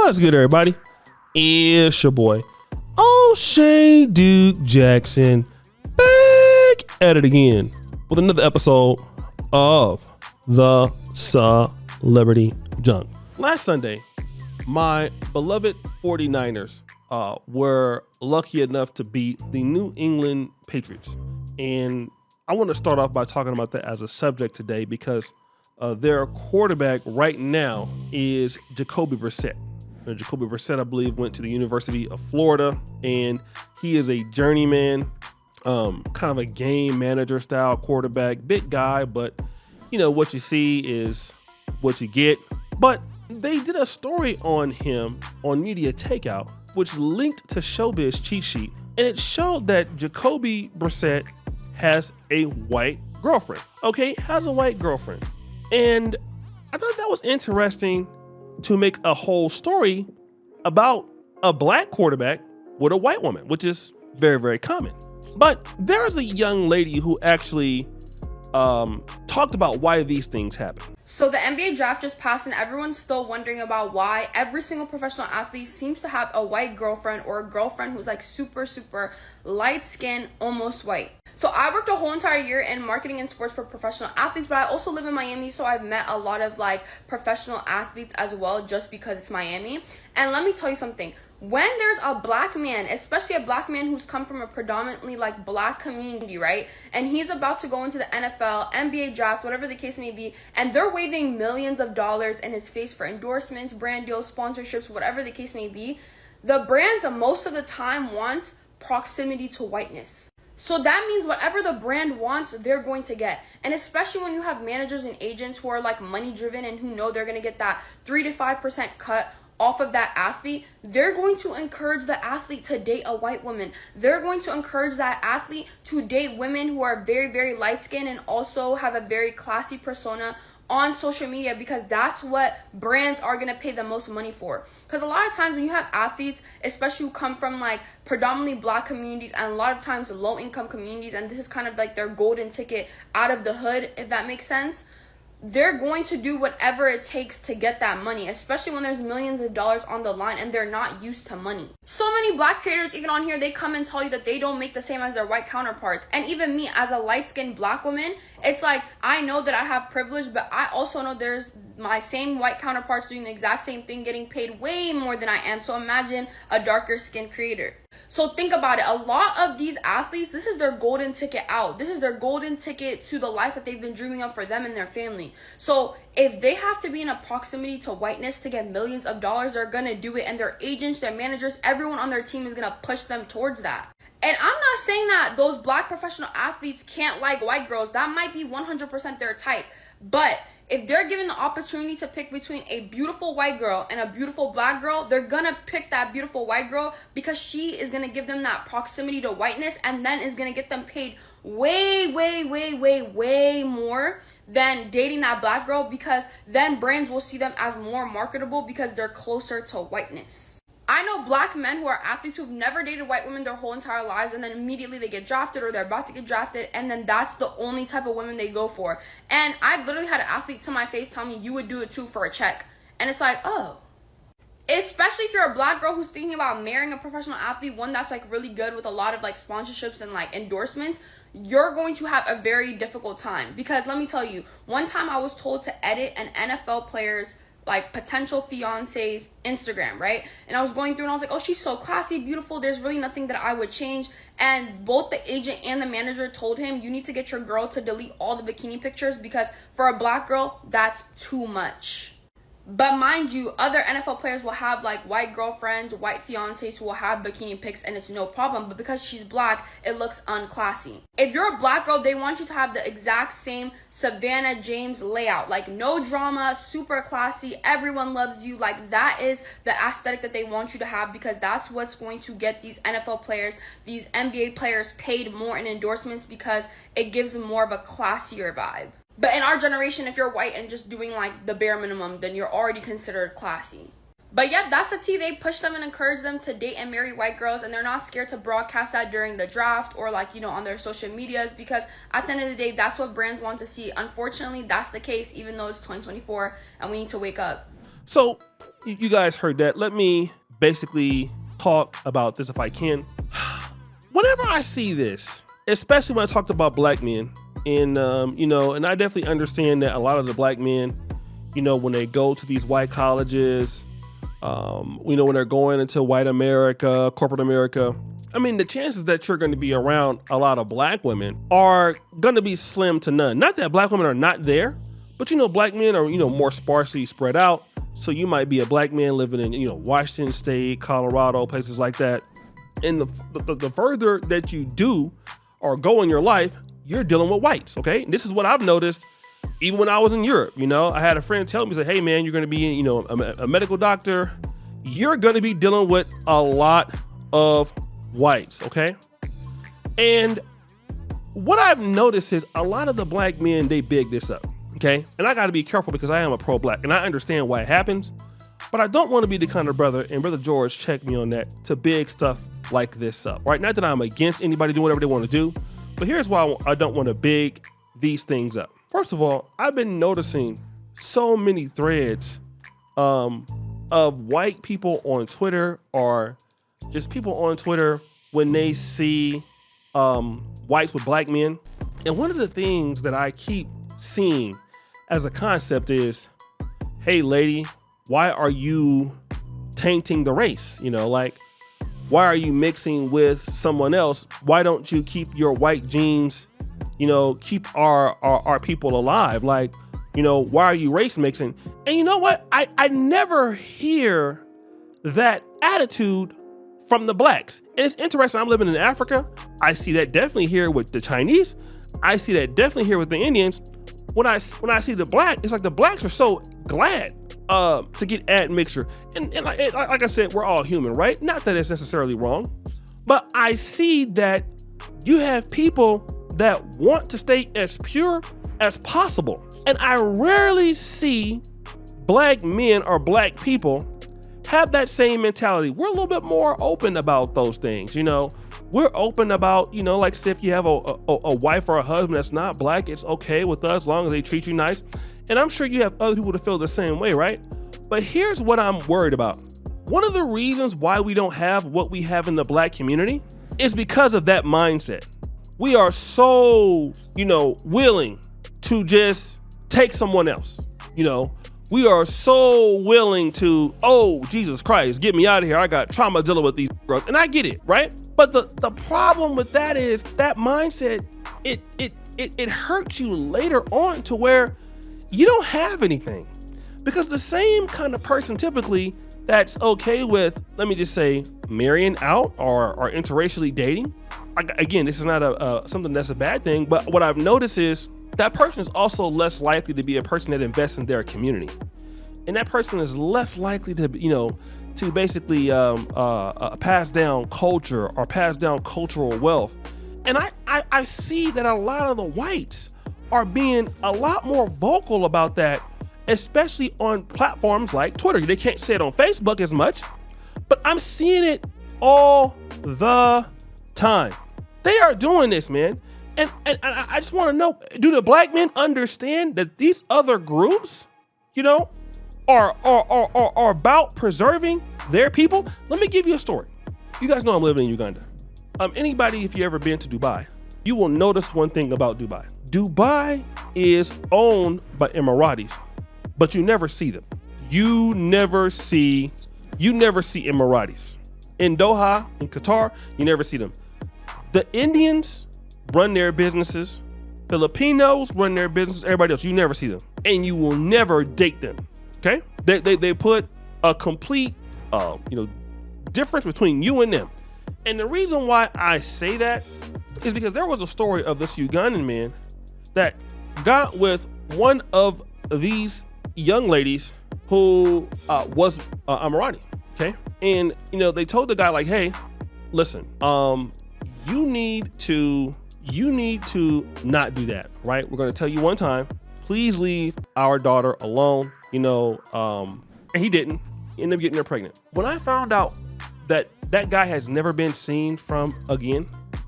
What's good, everybody? It's your boy, O'Shea Duke Jackson, back at it again with another episode of the Celebrity Junk. Last Sunday, my beloved 49ers were lucky enough to beat the New England Patriots. And I want to start off by talking about that as a subject today because their quarterback right now is Jacoby Brissett. Jacoby Brissett, I believe, went to the University of Florida, and he is a journeyman, kind of a game manager style quarterback, big guy, but you know, what you see is what you get. But they did a story on him on Media Takeout, which linked to Showbiz Cheat Sheet, and it showed that Jacoby Brissett has a white girlfriend. Okay, has a white girlfriend. And I thought that was interesting to make a whole story about a black quarterback with a white woman, which is very, very common. But there's a young lady who actually talked about why these things happen. So the NBA draft just passed and everyone's still wondering about why every single professional athlete seems to have a white girlfriend or a girlfriend who's like super, super light skin, almost white. So I worked a whole entire year in marketing and sports for professional athletes, but I also live in Miami, so I've met a lot of like professional athletes as well just because it's Miami. And let me tell you something. When there's a black man, especially a black man who's come from a predominantly like black community, right? And he's about to go into the NFL, NBA draft, whatever the case may be, and they're waving millions of dollars in his face for endorsements, brand deals, sponsorships, whatever the case may be, the brands most of the time want proximity to whiteness. So that means whatever the brand wants, they're going to get. And especially when you have managers and agents who are like money driven and who know they're going to get that 3 to 5% cut off of that athlete, they're going to encourage the athlete to date a white woman. They're going to encourage that athlete to date women who are very, very light skinned and also have a very classy persona on social media, because that's what brands are going to pay the most money for. Because a lot of times when you have athletes, especially who come from like predominantly black communities and a lot of times low income communities, and this is kind of like their golden ticket out of the hood, if that makes sense, they're going to do whatever it takes to get that money, especially when there's millions of dollars on the line and they're not used to money. So many black creators, even on here, they come and tell you that they don't make the same as their white counterparts. And even me, as a light-skinned black woman, it's like, I know that I have privilege, but I also know there's my same white counterparts doing the exact same thing, getting paid way more than I am. So imagine a darker skinned creator. So think about it. A lot of these athletes, this is their golden ticket out. This is their golden ticket to the life that they've been dreaming of for them and their family. So if they have to be in a proximity to whiteness to get millions of dollars, they're going to do it. And their agents, their managers, everyone on their team is going to push them towards that. And I'm not saying that those black professional athletes can't like white girls. That might be 100% their type. But if they're given the opportunity to pick between a beautiful white girl and a beautiful black girl, they're gonna pick that beautiful white girl because she is gonna give them that proximity to whiteness and then is gonna get them paid way, way, way, way, way more than dating that black girl, because then brands will see them as more marketable because they're closer to whiteness. I know black men who are athletes who've never dated white women their whole entire lives, and then immediately they get drafted or they're about to get drafted, and then that's the only type of women they go for. And I've literally had an athlete to my face tell me, you would do it too for a check. And it's like, oh. Especially if you're a black girl who's thinking about marrying a professional athlete, one that's like really good with a lot of like sponsorships and like endorsements, you're going to have a very difficult time. Because let me tell you, one time I was told to edit an NFL player's like potential fiance's Instagram, right? And I was going through and I was like, oh, she's so classy, beautiful, there's really nothing that I would change. And both the agent and the manager told him, you need to get your girl to delete all the bikini pictures because for a black girl, that's too much. But mind you, other NFL players will have like white girlfriends, white fiancés who will have bikini pics and it's no problem. But because she's black, it looks unclassy. If you're a black girl, they want you to have the exact same Savannah James layout. Like no drama, super classy, everyone loves you. Like that is the aesthetic that they want you to have, because that's what's going to get these NFL players, these NBA players paid more in endorsements, because it gives them more of a classier vibe. But in our generation, if you're white and just doing like the bare minimum, then you're already considered classy. But yeah, that's the tea. They push them and encourage them to date and marry white girls, and they're not scared to broadcast that during the draft or like, you know, on their social medias, because at the end of the day, that's what brands want to see. Unfortunately, that's the case, even though it's 2024 and we need to wake up. So you guys heard that. Let me basically talk about this if I can. Whenever I see this, especially when I talked about black men, and and I definitely understand that a lot of the black men, when they go to these white colleges, when they're going into white America, corporate America, I mean, the chances that you're going to be around a lot of black women are going to be slim to none. Not that black women are not there, but black men are, more sparsely spread out. So you might be a black man living in, Washington State, Colorado, places like that. And the further that you do or go in your life, you're dealing with whites, okay? And this is what I've noticed even when I was in Europe. I had a friend tell me, say, hey man, you're gonna be, a medical doctor. You're gonna be dealing with a lot of whites, okay? And what I've noticed is a lot of the black men, they big this up, okay? And I gotta be careful because I am a pro-black and I understand why it happens, but I don't wanna be the kind of brother, and Brother George checked me on that, to big stuff like this up, right? Not that I'm against anybody doing whatever they wanna do, but here's why I don't wanna big these things up. First of all, I've been noticing so many threads of white people on Twitter, or just people on Twitter when they see whites with black men. And one of the things that I keep seeing as a concept is, hey lady, why are you tainting the race? Why are you mixing with someone else? Why don't you keep your white genes, keep our people alive? Why are you race mixing? And you know what? I never hear that attitude from the blacks. And it's interesting. I'm living in Africa. I see that definitely here with the Chinese. I see that definitely here with the Indians. When I see the black, it's like the blacks are so glad to get admixture. And like I said, we're all human, right? Not that it's necessarily wrong, but I see that you have people that want to stay as pure as possible. And I rarely see black men or black people have that same mentality. We're a little bit more open about those things. We're open about, like say if you have a wife or a husband that's not black, it's okay with us as long as they treat you nice. And I'm sure you have other people that feel the same way, right? But here's what I'm worried about. One of the reasons why we don't have what we have in the black community is because of that mindset. We are so, willing to just take someone else. We are so willing to, oh, Jesus Christ, get me out of here. I got trauma dealing with these girls. And I get it, right? But the problem with that is that mindset, it hurts you later on to where you don't have anything. Because the same kind of person typically that's okay with, let me just say, marrying out or interracially dating. Again, this is not something that's a bad thing, but what I've noticed is that person is also less likely to be a person that invests in their community. And that person is less likely to, to basically pass down culture or pass down cultural wealth. And I see that a lot of the whites are being a lot more vocal about that, especially on platforms like Twitter. They can't say it on Facebook as much, but I'm seeing it all the time. They are doing this, man. And I just want to know, do the black men understand that these other groups, are about preserving their people? Let me give you a story. You guys know I'm living in Uganda. Anybody, if you ever been to Dubai, you will notice one thing about Dubai. Dubai is owned by Emiratis, but you never see them. You never see Emiratis. In Doha, in Qatar, you never see them. The Indians run their businesses. Filipinos run their businesses. Everybody else, you never see them. And you will never date them, okay? They put a complete, difference between you and them. And the reason why I say that is because there was a story of this Ugandan man that got with one of these young ladies who was Emirati, okay? And, they told the guy like, hey, listen, you need to not do that, right? We're going to tell you one time, please leave our daughter alone, and he didn't. He ended up getting her pregnant. When I found out that that guy has never been seen from again,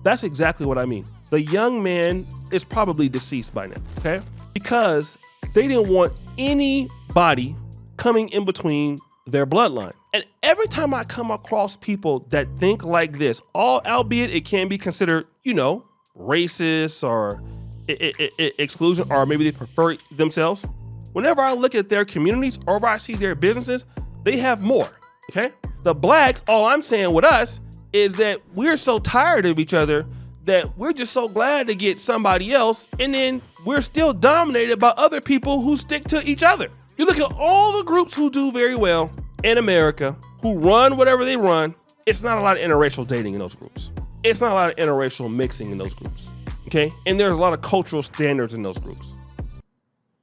that's exactly what I mean. The young man is probably deceased by now, okay? Because they didn't want anybody coming in between their bloodline. And every time I come across people that think like this, albeit it can be considered, racist or exclusion, or maybe they prefer themselves. Whenever I look at their communities or I see their businesses, they have more, okay? The blacks, all I'm saying with us is that we're so tired of each other that we're just so glad to get somebody else, and then we're still dominated by other people who stick to each other. You look at all the groups who do very well in America, who run whatever they run, it's not a lot of interracial dating in those groups. It's not a lot of interracial mixing in those groups, okay? And there's a lot of cultural standards in those groups.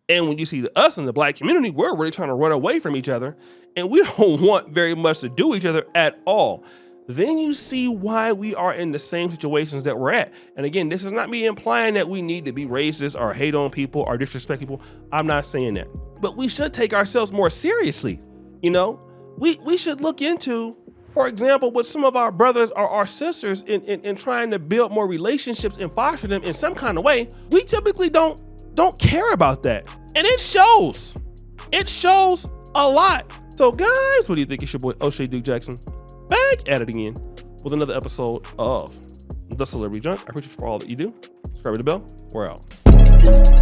And when you see us in the black community, we're really trying to run away from each other, and we don't want very much to do with each other at all. Then you see why we are in the same situations that we're at. And again, this is not me implying that we need to be racist or hate on people or disrespect people. I'm not saying that. But we should take ourselves more seriously. We should look into, for example, with some of our brothers or our sisters in trying to build more relationships and foster them in some kind of way. We typically don't care about that. And it shows. It shows a lot. So guys, what do you think? It's your boy O'Shea Duke Jackson, back at it again with another episode of The Celebrity Junk. I appreciate you for all that you do. Subscribe to the bell. We're out.